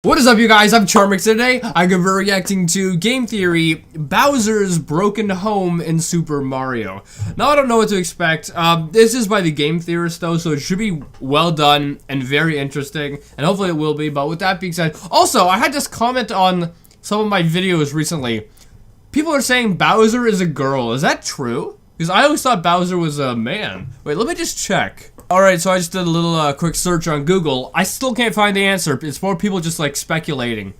What is up, you guys? I'm Charmx. Today I'm going to be reacting to Game Theory Bowser's Broken Home in Super Mario. Now I don't know what to expect. This is by the Game Theorist though, so it should be well done and very interesting, and hopefully it will be. But with that being said, also I had this comment on some of my videos recently. People are saying Bowser is a girl. Is that true? Because I always thought Bowser was a man. Wait, let me just check. Alright, so I just did a little quick search on Google. I still can't find the answer. It's more people just like speculating.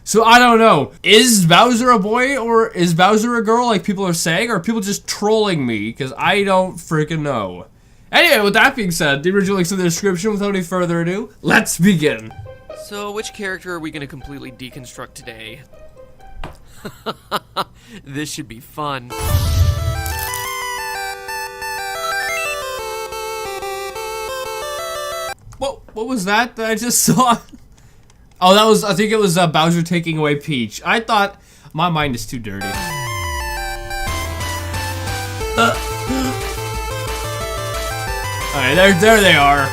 So I don't know. Is Bowser a boy or is Bowser a girl like people are saying? Or are people just trolling me? Because I don't freaking know. Anyway, with that being said, the original link's in the description. Without any further ado, let's begin. So, which character are we going to completely deconstruct today? This should be fun. What was that I just saw? Oh, that was, I think it was Bowser taking away Peach. I thought, my mind is too dirty. Alright, there they are.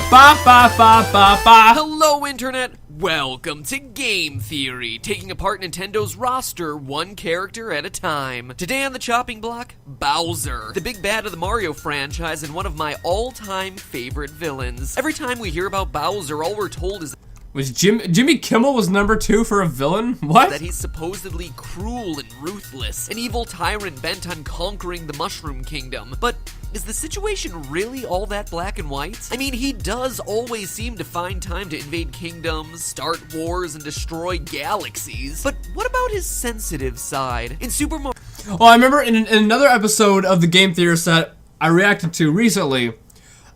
Ba ba ba ba ba. Hello, Internet! Welcome to Game Theory, taking apart Nintendo's roster one character at a time. Today on the chopping block, Bowser, the big bad of the Mario franchise and one of my all-time favorite villains. Every time we hear about Bowser, all we're told is Was Jimmy Kimmel was #2 for a villain? What? that he's supposedly cruel and ruthless, an evil tyrant bent on conquering the Mushroom Kingdom. But is the situation really all that black and white? I mean, he does always seem to find time to invade kingdoms, start wars, and destroy galaxies. But what about his sensitive side? In Super Mario... Well, I remember in another episode of the Game Theorist that I reacted to recently,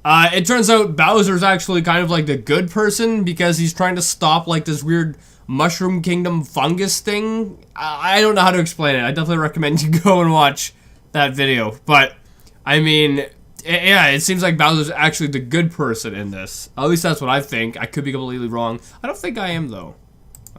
it turns out Bowser's actually kind of like the good person because he's trying to stop like this weird Mushroom Kingdom fungus thing. I don't know how to explain it. I definitely recommend you go and watch that video. But, I mean, yeah, it seems like Bowser's actually the good person in this. At least that's what I think. I could be completely wrong. I don't think I am, though.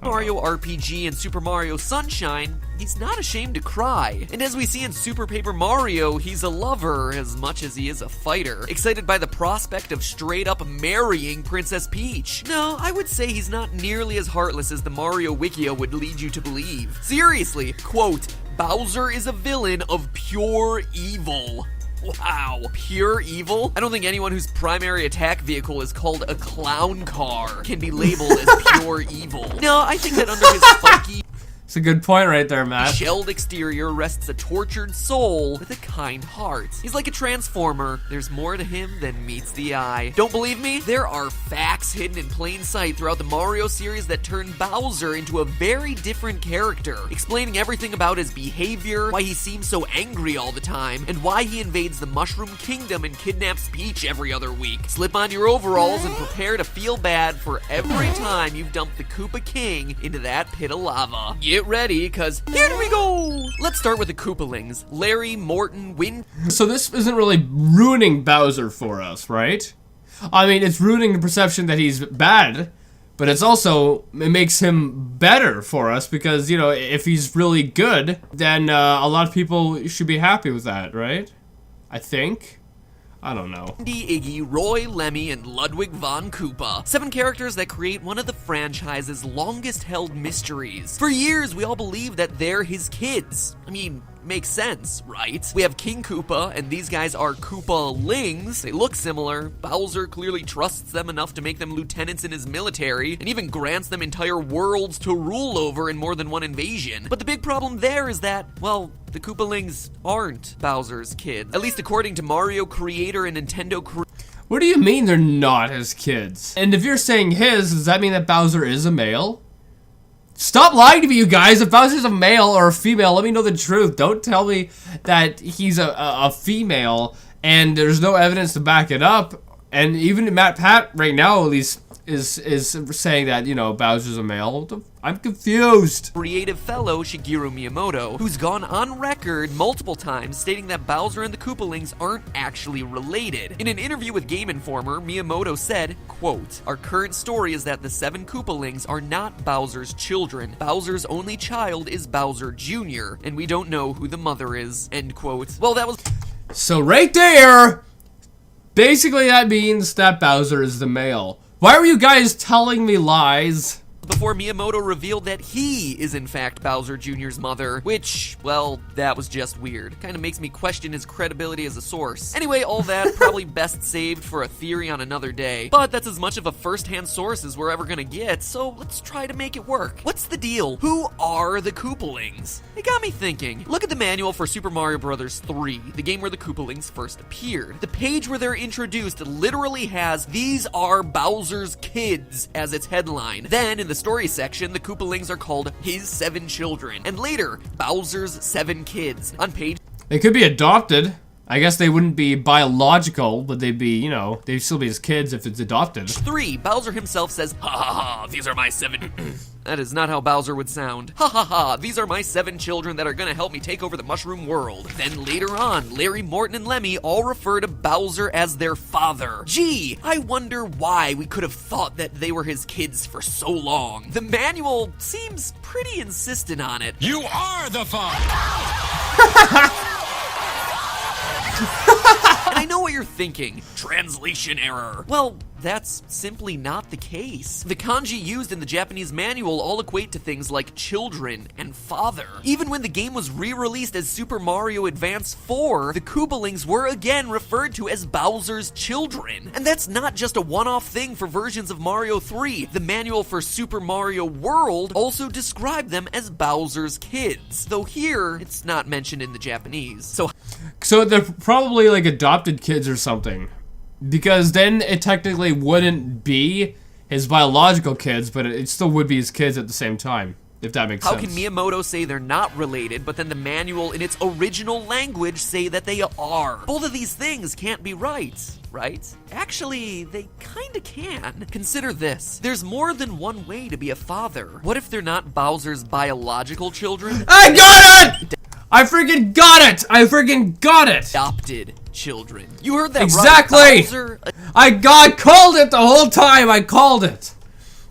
Mario RPG and Super Mario Sunshine, he's not ashamed to cry. And as we see in Super Paper Mario, he's a lover as much as he is a fighter, excited by the prospect of straight up marrying Princess Peach. No, I would say he's not nearly as heartless as the Mario Wikia would lead you to believe. Seriously, quote, Bowser is a villain of pure evil. Wow, pure evil? I don't think anyone whose primary attack vehicle is called a clown car can be labeled as pure evil. No, I think that under his spiky... It's a good point right there, Matt. Shelled exterior rests a tortured soul with a kind heart. He's like a transformer. There's more to him than meets the eye. Don't believe me? There are facts hidden in plain sight throughout the Mario series that turn Bowser into a very different character, explaining everything about his behavior, why he seems so angry all the time, and why he invades the Mushroom Kingdom and kidnaps Peach every other week. Slip on your overalls and prepare to feel bad for every time you've dumped the Koopa King into that pit of lava. Get ready, cause here we go! Let's start with the Koopalings. Larry, Morton, Win... So this isn't really ruining Bowser for us, right? I mean, it's ruining the perception that he's bad, but it's also, it makes him better for us because, you know, if he's really good, then a lot of people should be happy with that, right? I think. I don't know. Andy, Iggy, Roy, Lemmy, and Ludwig von Koopa. 7 characters that create one of the franchise's longest-held mysteries. For years, we all believed that they're his kids. I mean, makes sense, right? We have King Koopa, and these guys are Koopalings. They look similar. Bowser clearly trusts them enough to make them lieutenants in his military, and even grants them entire worlds to rule over in more than one invasion. But the big problem there is that, well, the Koopalings aren't Bowser's kids. At least according to Mario creator and Nintendo creator. What do you mean they're not his kids? And if you're saying his, does that mean that Bowser is a male? Stop lying to me, you guys. If Bowser's a male or a female, let me know the truth. Don't tell me that he's a female and there's no evidence to back it up. And even MATPAT right now, at least, is saying that, you know, Bowser's a male. I'm confused. Creative fellow Shigeru Miyamoto, who's gone on record multiple times stating that Bowser and the Koopalings aren't actually related. In an interview with Game Informer, Miyamoto said, quote, "Our current story is that the 7 Koopalings are not Bowser's children. Bowser's only child is Bowser Jr., and we don't know who the mother is," end quote. Well, that was... So right there, Basically, that means that Bowser is the male. Why are you guys telling me lies? Before Miyamoto revealed that he is in fact Bowser Jr.'s mother, which, well, that was just weird. Kinda makes me question his credibility as a source. Anyway, all that probably best saved for a theory on another day, but that's as much of a first-hand source as we're ever gonna get, so let's try to make it work. What's the deal? Who are the Koopalings? It got me thinking. Look at the manual for Super Mario Bros. 3, the game where the Koopalings first appeared. The page where they're introduced literally has, "These are Bowser's kids," as its headline. Then, in the story section, the Koopalings are called his 7 children, and later, Bowser's 7 kids. On page... They could be adopted. I guess they wouldn't be biological, but they'd be, you know, they'd still be his kids if it's adopted. 3, Bowser himself says, "Ha ha ha, these are my 7... That is not how Bowser would sound. "Ha ha ha, these are my 7 children that are gonna help me take over the Mushroom World." Then later on, Larry, Morton, and Lemmy all refer to Bowser as their father. Gee, I wonder why we could have thought that they were his kids for so long. The manual seems pretty insistent on it. You are the father! And I know what you're thinking. Translation error. Well, that's simply not the case. The kanji used in the Japanese manual all equate to things like children and father. Even when the game was re-released as Super Mario Advance 4, the Koopalings were again referred to as Bowser's children. And that's not just a one-off thing for versions of Mario 3. The manual for Super Mario World also described them as Bowser's kids. Though here, it's not mentioned in the Japanese. So they're probably like adopted kids or something. Because then it technically wouldn't be his biological kids, but it still would be his kids at the same time, if that makes sense. How can Miyamoto say they're not related, but then the manual in its original language say that they are? Both of these things can't be right? Actually, they kinda can. Consider this. There's more than one way to be a father. What if they're not Bowser's biological children? I got it! I freaking got it! I freaking got it! Adopted children. You heard that exactly! right? Bowser, I called it the whole time! I called it!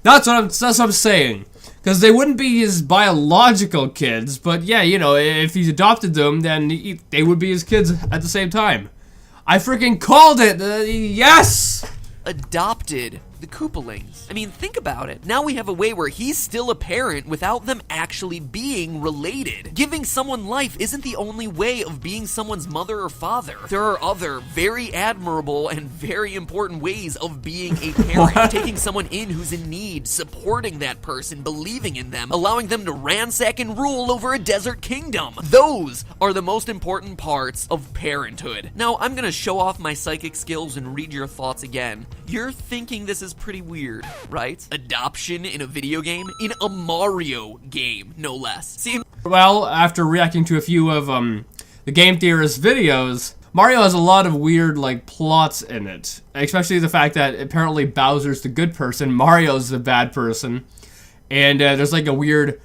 That's what I'm saying. Because they wouldn't be his biological kids, but yeah, you know, if he's adopted them, then they would be his kids at the same time. I freaking called it! Yes! Adopted the Koopalings. I mean, think about it. Now we have a way where he's still a parent without them actually being related. Giving someone life isn't the only way of being someone's mother or father. There are other very admirable and very important ways of being a parent. Taking someone in who's in need, supporting that person, believing in them, allowing them to ransack and rule over a desert kingdom. Those are the most important parts of parenthood. Now, I'm gonna show off my psychic skills and read your thoughts again. You're thinking this is pretty weird, right? Adoption in a video game? In a Mario game, no less. See? Well, after reacting to a few of the Game Theorist videos, Mario has a lot of weird, like, plots in it. Especially the fact that apparently Bowser's the good person, Mario's the bad person, and there's like a weird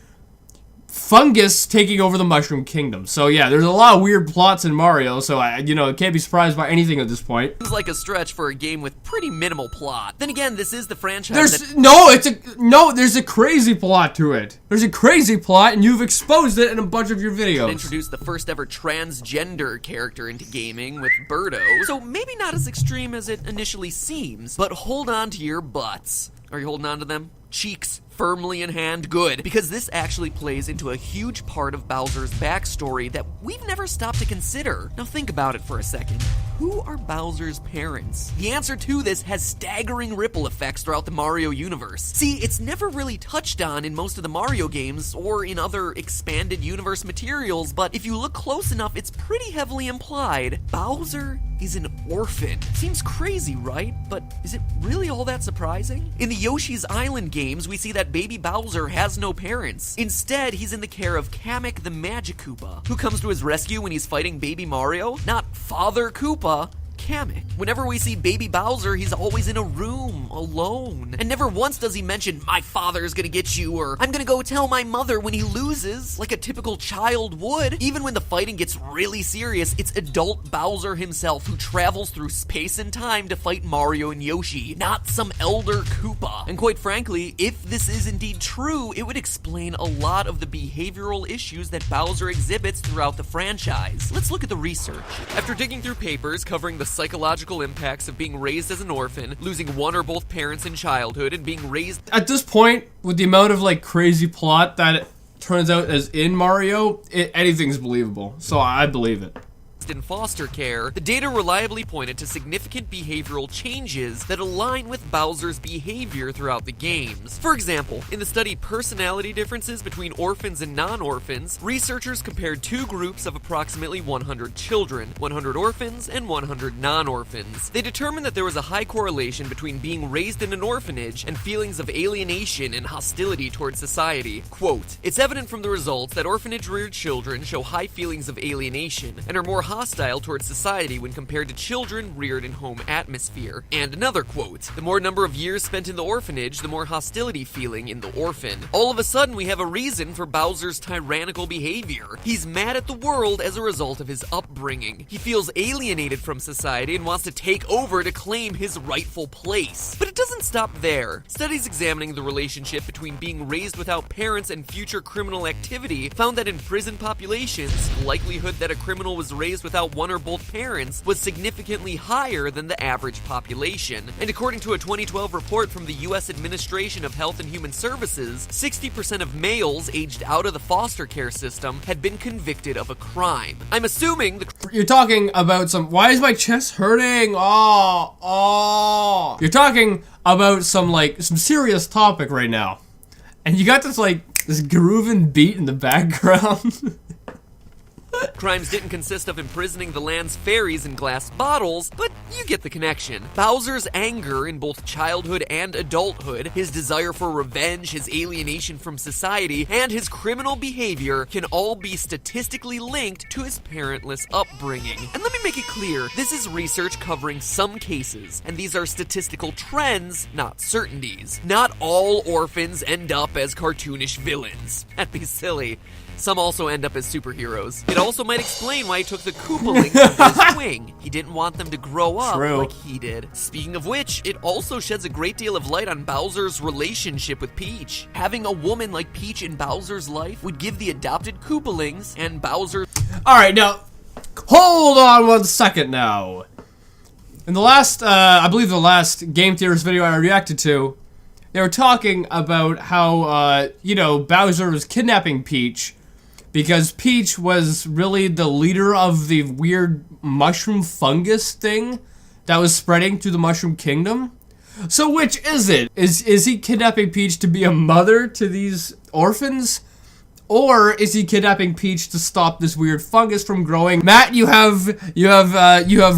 fungus taking over the Mushroom Kingdom. So yeah, there's a lot of weird plots in Mario, so I can't be surprised by anything at this point. It's like a stretch for a game with pretty minimal plot. Then again, this is the franchise there's a crazy plot to it. There's a crazy plot, and you've exposed it in a bunch of your videos. Introduced the first ever transgender character into gaming with Birdo, so maybe not as extreme as it initially seems, but hold on to your butts. Are you holding on to them? Cheeks firmly in hand? Good, because this actually plays into a huge part of Bowser's backstory that we've never stopped to consider. Now think about it for a second. Who are Bowser's parents? The answer to this has staggering ripple effects throughout the Mario universe. See, it's never really touched on in most of the Mario games or in other expanded universe materials, but if you look close enough, it's pretty heavily implied. Bowser is an orphan. Seems crazy, right? But is it really all that surprising? In the Yoshi's Island games, we see that baby Bowser has no parents. Instead, he's in the care of Kamek the Magic Koopa, who comes to his rescue when he's fighting baby Mario. Not Father Koopa, Kamek. Whenever we see baby Bowser, he's always in a room, alone. And never once does he mention, "My father's gonna get you," or "I'm gonna go tell my mother" when he loses, like a typical child would. Even when the fighting gets really serious, it's adult Bowser himself who travels through space and time to fight Mario and Yoshi, not some elder Koopa. And quite frankly, if this is indeed true, it would explain a lot of the behavioral issues that Bowser exhibits throughout the franchise. Let's look at the research. After digging through papers covering the psychological impacts of being raised as an orphan, losing one or both parents in childhood, and being raised At this point, with the amount of like crazy plot that it turns out as in Mario, anything's believable. So I believe it. in foster care, the data reliably pointed to significant behavioral changes that align with Bowser's behavior throughout the games. For example, in the study Personality Differences Between Orphans and Non-Orphans, researchers compared two groups of approximately 100 children, 100 orphans and 100 non-orphans. They determined that there was a high correlation between being raised in an orphanage and feelings of alienation and hostility towards society. Quote, "It's evident from the results that orphanage-reared children show high feelings of alienation and are more hostile towards society when compared to children reared in home atmosphere." And another quote, "The more number of years spent in the orphanage, the more hostility feeling in the orphan." All of a sudden, we have a reason for Bowser's tyrannical behavior. He's mad at the world as a result of his upbringing. He feels alienated from society and wants to take over to claim his rightful place. But it doesn't stop there. Studies examining the relationship between being raised without parents and future criminal activity found that in prison populations, the likelihood that a criminal was raised without one or both parents was significantly higher than the average population. And according to a 2012 report from the U.S. Administration of Health and Human Services, 60% of males aged out of the foster care system had been convicted of a crime. I'm assuming You're talking about some. Why is my chest hurting? Oh. You're talking about some serious topic right now, and you got this grooving beat in the background. crimes didn't consist of imprisoning the land's fairies in glass bottles, but you get the connection. Bowser's anger in both childhood and adulthood, his desire for revenge, his alienation from society, and his criminal behavior can all be statistically linked to his parentless upbringing. And let me make it clear, this is research covering some cases, and these are statistical trends, not certainties. Not all orphans end up as cartoonish villains. That'd be silly. Some also end up as superheroes. It also might explain why he took the Koopalings under his wing. He didn't want them to grow up like he did. Speaking of which, it also sheds a great deal of light on Bowser's relationship with Peach. Having a woman like Peach in Bowser's life would give the adopted Koopalings and Bowser... Alright, now, hold on 1 second now. In the last, I believe the last Game Theorist video I reacted to, they were talking about how, Bowser was kidnapping Peach because Peach was really the leader of the weird mushroom fungus thing that was spreading through the Mushroom Kingdom. So which is it? Is he kidnapping Peach to be a mother to these orphans? Or is he kidnapping Peach to stop this weird fungus from growing? Matt, you have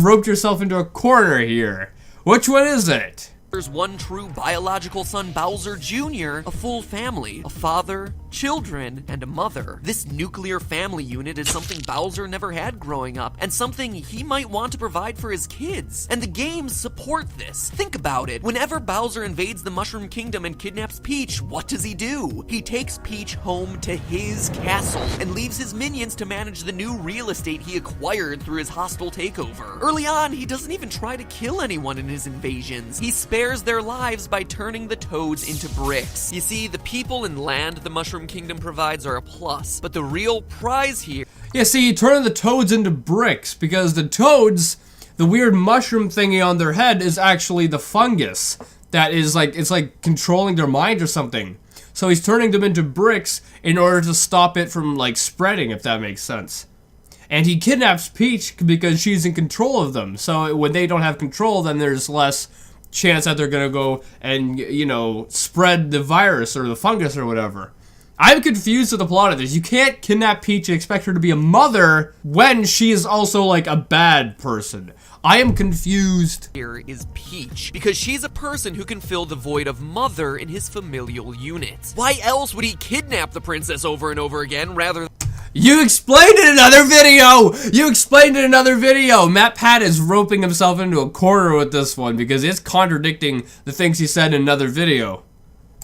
roped yourself into a corner here. Which one is it? There's one true biological son, Bowser Jr., a full family, a father, children, and a mother. This nuclear family unit is something Bowser never had growing up, and something he might want to provide for his kids. And the games support this. Think about it. Whenever Bowser invades the Mushroom Kingdom and kidnaps Peach, what does he do? He takes Peach home to his castle and leaves his minions to manage the new real estate he acquired through his hostile takeover. Early on, he doesn't even try to kill anyone in his invasions. He spares their lives by turning the toads into bricks. You see, the people and land the Mushroom Kingdom provides are a plus, but the real prize here... Yeah, see, you turn the toads into bricks, because the toads, the weird mushroom thingy on their head is actually the fungus that is it's controlling their mind or something. So he's turning them into bricks in order to stop it from spreading, if that makes sense. And he kidnaps Peach because she's in control of them. So when they don't have control, then there's less chance that they're gonna go and, spread the virus or the fungus or whatever. I'm confused with the plot of this. You can't kidnap Peach and expect her to be a mother when she is also a bad person. I am confused. Here is Peach, because she's a person who can fill the void of mother in his familial unit. Why else would he kidnap the princess over and over again rather than... You explained it in another video! MATPAT is roping himself into a corner with this one because it's contradicting the things he said in another video.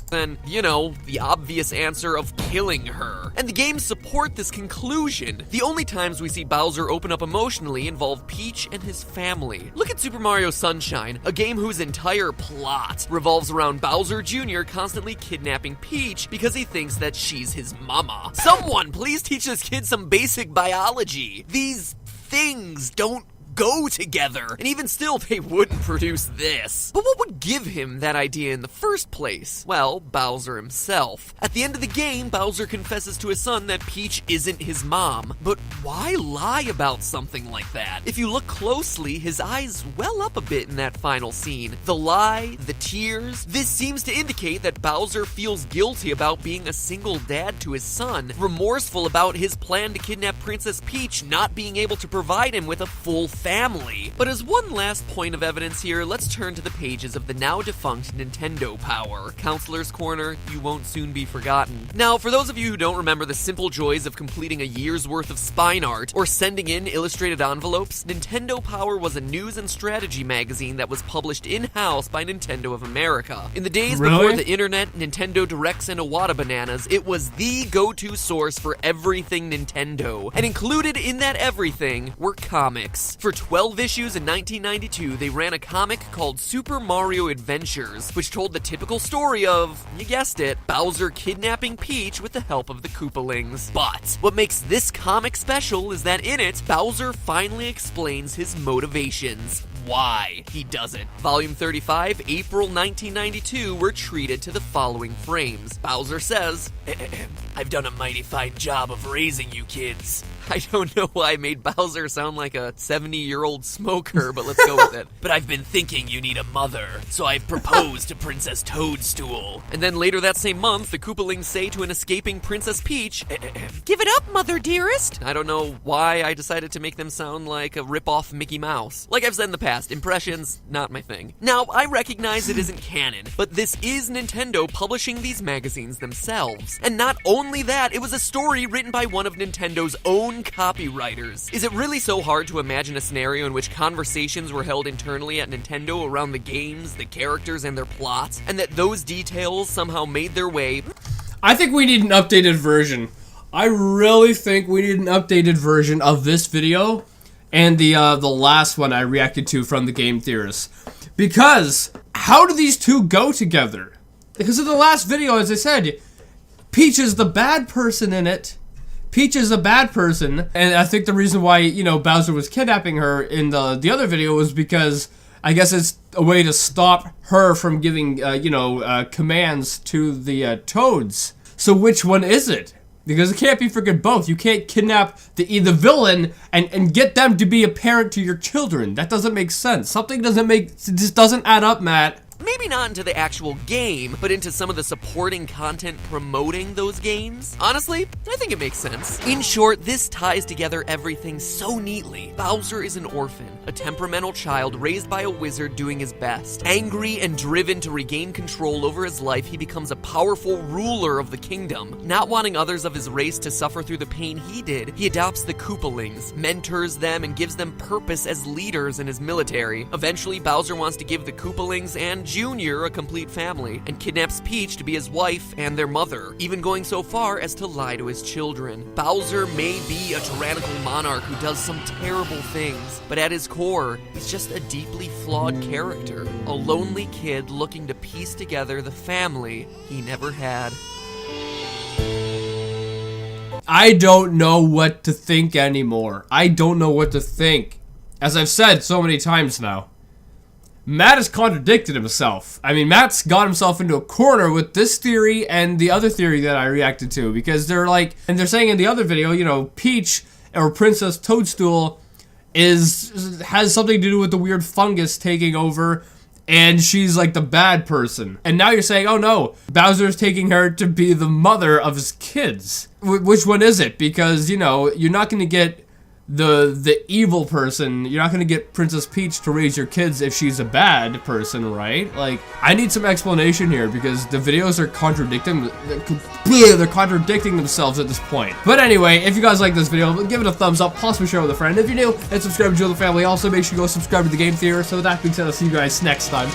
Than, the obvious answer of killing her. And the games support this conclusion. The only times we see Bowser open up emotionally involve Peach and his family. Look at Super Mario Sunshine, a game whose entire plot revolves around Bowser Jr. constantly kidnapping Peach because he thinks that she's his mama. Someone please teach this kid some basic biology. These things don't go together. And even still, they wouldn't produce this. But what would give him that idea in the first place? Well, Bowser himself. At the end of the game, Bowser confesses to his son that Peach isn't his mom. But why lie about something like that? If you look closely, his eyes well up a bit in that final scene. The lie, the tears, this seems to indicate that Bowser feels guilty about being a single dad to his son, remorseful about his plan to kidnap Princess Peach not being able to provide him with a full family. But as one last point of evidence here, let's turn to the pages of the now defunct Nintendo Power. Counselor's Corner, you won't soon be forgotten. Now, for those of you who don't remember the simple joys of completing a year's worth of spine art or sending in illustrated envelopes, Nintendo Power was a news and strategy magazine that was published in-house by Nintendo of America. In the days before the internet, Nintendo Directs, and Iwata Bananas, it was the go-to source for everything Nintendo. And included in that everything were comics. For 12 issues in 1992, they ran a comic called Super Mario Adventures, which told the typical story of, you guessed it, Bowser kidnapping Peach with the help of the Koopalings. But what makes this comic special is that in it, Bowser finally explains his motivations. Why he does it. Volume 35, April 1992, we're treated to the following frames. Bowser says, I've done a mighty fine job of raising you kids. I don't know why I made Bowser sound like a 70-year-old smoker, but let's go with it. But I've been thinking you need a mother, so I've proposed to Princess Toadstool. And then later that same month, the Koopalings say to an escaping Princess Peach, give it up, mother dearest. I don't know why I decided to make them sound like a rip-off Mickey Mouse. Like I've said in the past, impressions, not my thing. Now, I recognize it isn't canon, but this is Nintendo publishing these magazines themselves. And not only that, it was a story written by one of Nintendo's own copywriters. Is it really so hard to imagine a scenario in which conversations were held internally at Nintendo around the games, the characters, and their plots, and that those details somehow made their way? I think we need an updated version. I really think we need an updated version of this video and the last one I reacted to from the Game Theorists. Because how do these two go together? Because in the last video, as I said, Peach is the bad person in it. Peach is a bad person, and I think the reason why, you know, Bowser was kidnapping her in the other video was because I guess it's a way to stop her from giving, commands to the Toads. So which one is it? Because it can't be freaking both. You can't kidnap the villain and get them to be a parent to your children. That doesn't make sense. Something just doesn't add up, Matt. Maybe not into the actual game, but into some of the supporting content promoting those games. Honestly, I think it makes sense. In short, this ties together everything so neatly. Bowser is an orphan, a temperamental child raised by a wizard doing his best. Angry and driven to regain control over his life, he becomes a powerful ruler of the kingdom. Not wanting others of his race to suffer through the pain he did, he adopts the Koopalings, mentors them, and gives them purpose as leaders in his military. Eventually, Bowser wants to give the Koopalings and Junior a complete family, and kidnaps Peach to be his wife and their mother, even going so far as to lie to his children. Bowser may be a tyrannical monarch who does some terrible things, but at his core, he's just a deeply flawed character, a lonely kid looking to piece together the family he never had. I don't know what to think anymore. I don't know what to think. As I've said so many times now, Matt has contradicted himself. I mean, Matt's got himself into a corner with this theory and the other theory that I reacted to, because they're saying in the other video, you know, Peach or Princess Toadstool has something to do with the weird fungus taking over, and she's like the bad person. And now you're saying, oh no, Bowser's taking her to be the mother of his kids. Which one is it? Because, you know, you're not going to get the evil person. You're not going to get Princess Peach to raise your kids if she's a bad person, right? Like, I need some explanation here, because the videos are contradicting themselves at this point. But anyway, if you guys like this video, give it a thumbs up, possibly share with a friend. If you're new, and subscribe to the family. Also, make sure you go subscribe to the Game Theorist. So with that being said, I'll see you guys next time.